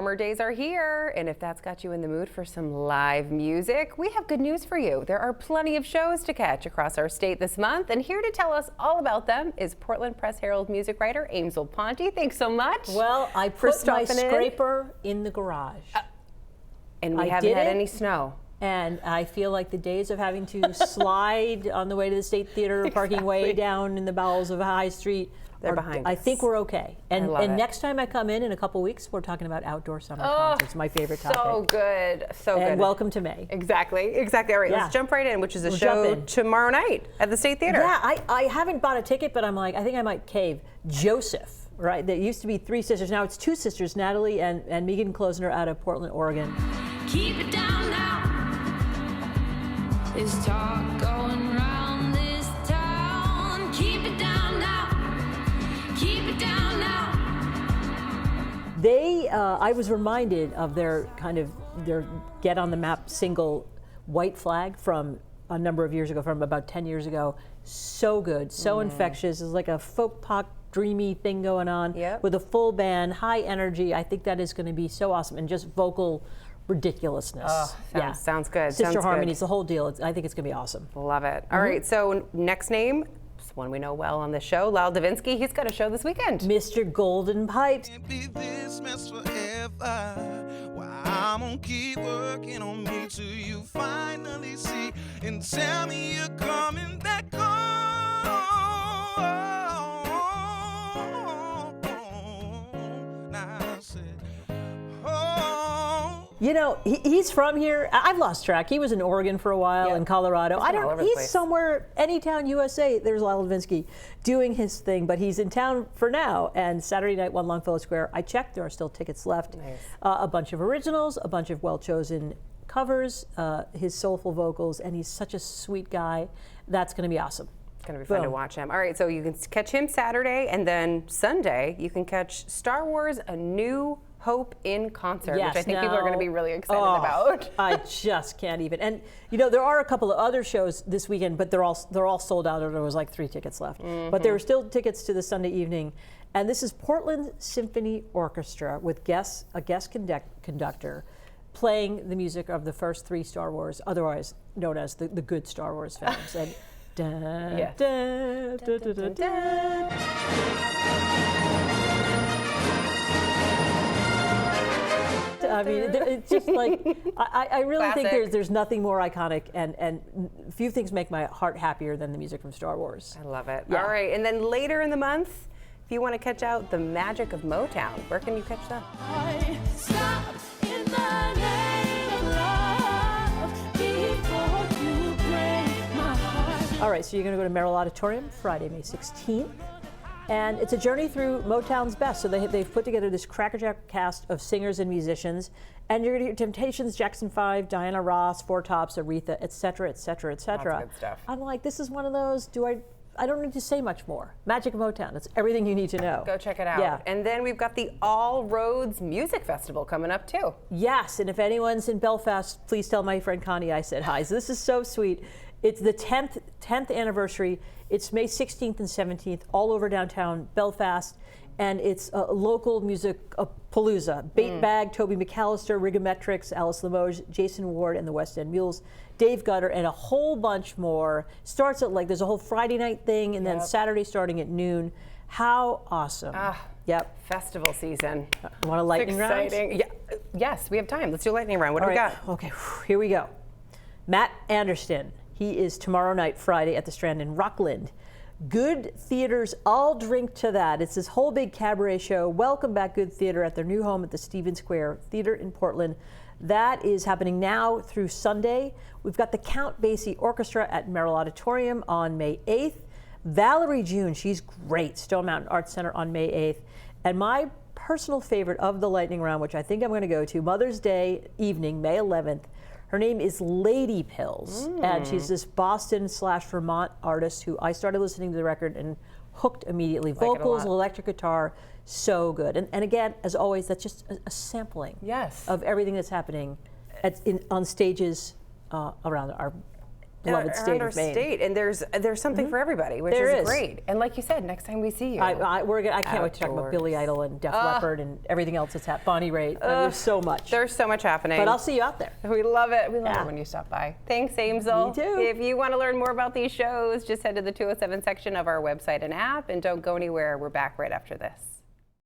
Warmer days are here, and if that's got you in the mood for some live music, we have good news for you. There are plenty of shows to catch across our state this month, and here to tell us all about them is Portland Press-Herald music writer Aimsel Ponti. Thanks so much. Well, I put my scraper in the garage. And we haven't had any snow. And I feel like the days of having to slide on the way to the State Theater, parking way down in the bowels of High Street, they're behind us. I think we're okay. And next time I come in a couple weeks, we're talking about outdoor summer concerts, my favorite topic. So good, so good. And welcome to May. Exactly. All right, let's jump right in, which is a show tomorrow night at the State Theater. Yeah, I haven't bought a ticket, but I'm like, I think I might cave. Joseph, right? There used to be three sisters. Now it's two sisters, Natalie and Megan Klosner out of Portland, Oregon. Keep it down now. There's talk going round this town. Keep it down now. Keep it down now. I was reminded of their Get on the Map single, White Flag, from a number of years ago, from about 10 years ago. So good, so infectious. It's like a folk pop dreamy thing going on with a full band, high energy. I think that is going to be so awesome, and just vocal ridiculousness. Sounds good. Sister harmonies, the whole deal. I think it's going to be awesome. Love it. All right, so next name, one we know well on the show, Lyle Davinsky. He's got a show this weekend. Mr. Golden Pipes. Can't be this mess forever. Well, I'm gonna keep working on me till you finally see and tell me you're coming back home. Now I said, you know, he's from here. I've lost track. He was in Oregon for a while, in Colorado. He's somewhere, Anytown, USA. There's Lyle Davinsky doing his thing, but he's in town for now. And Saturday night, One Longfellow Square. I checked, there are still tickets left. Nice. A bunch of originals, a bunch of well-chosen covers, his soulful vocals, and he's such a sweet guy. That's going to be awesome. It's going to be fun to watch him. All right, so you can catch him Saturday, and then Sunday you can catch Star Wars: A New Hope in concert, which I think people are going to be really excited about. I just can't even. And you know, there are a couple of other shows this weekend, but they're all sold out, or there was like 3 tickets left. But there are still tickets to the Sunday evening, and this is Portland Symphony Orchestra with a guest conductor playing the music of the first 3 Star Wars, otherwise known as the good Star Wars films. And I mean, it's just like, I really think there's nothing more iconic, and few things make my heart happier than the music from Star Wars. I love it. Yeah. All right, and then later in the month, if you want to catch out the magic of Motown, where can you catch that? Stop in the name of love before you break my heart. All right, so you're going to go to Merrill Auditorium Friday, May 16th. And it's a journey through Motown's best. So they've put together this crackerjack cast of singers and musicians. And you're going to hear Temptations, Jackson 5, Diana Ross, Four Tops, Aretha, et cetera, et cetera, et cetera. That's good stuff. I'm like, this is one of those, I don't need to say much more. Magic of Motown, it's everything you need to know. Go check it out. Yeah. And then we've got the All Roads Music Festival coming up too. Yes, and if anyone's in Belfast, please tell my friend Connie I said hi. So this is so sweet. It's the 10th anniversary. It's May 16th and 17th, all over downtown Belfast, and it's a local music palooza. Bait Bag, Toby McAllister, Rigometrics, Alice Limoges, Jason Ward, and the West End Mules, Dave Gutter, and a whole bunch more. Starts at there's a whole Friday night thing, and then Saturday starting at noon. How awesome. Yep. Festival season. Want a lightning round? Exciting. Yeah. Yes, we have time. Let's do a lightning round. What do we got? Okay, here we go. Matt Anderson. He is tomorrow night, Friday, at the Strand in Rockland. Good Theater's All Drink to That. It's this whole big cabaret show. Welcome back, Good Theater, at their new home at the Stephen Square Theater in Portland. That is happening now through Sunday. We've got the Count Basie Orchestra at Merrill Auditorium on May 8th. Valerie June, she's great. Stone Mountain Arts Center on May 8th. And my personal favorite of the lightning round, which I think I'm going to go to, Mother's Day evening, May 11th. Her name is Lady Pills, and she's this Boston/Vermont artist who I started listening to the record and hooked immediately. Vocals, electric guitar, so good. And again, as always, that's just a sampling of everything that's happening on stages around our beloved state of Maine. State, and there's something for everybody, which There is is. great. And like you said, next time we see you, I can't wait to talk about Billy Idol and Def Leppard and everything else that's happened. Bonnie Raitt. There's so much. There's so much happening. But I'll see you out there. We love it. We love it when you stop by. Thanks, Aimsel. Me too. If you want to learn more about these shows, just head to the 207 section of our website and app, and don't go anywhere. We're back right after this.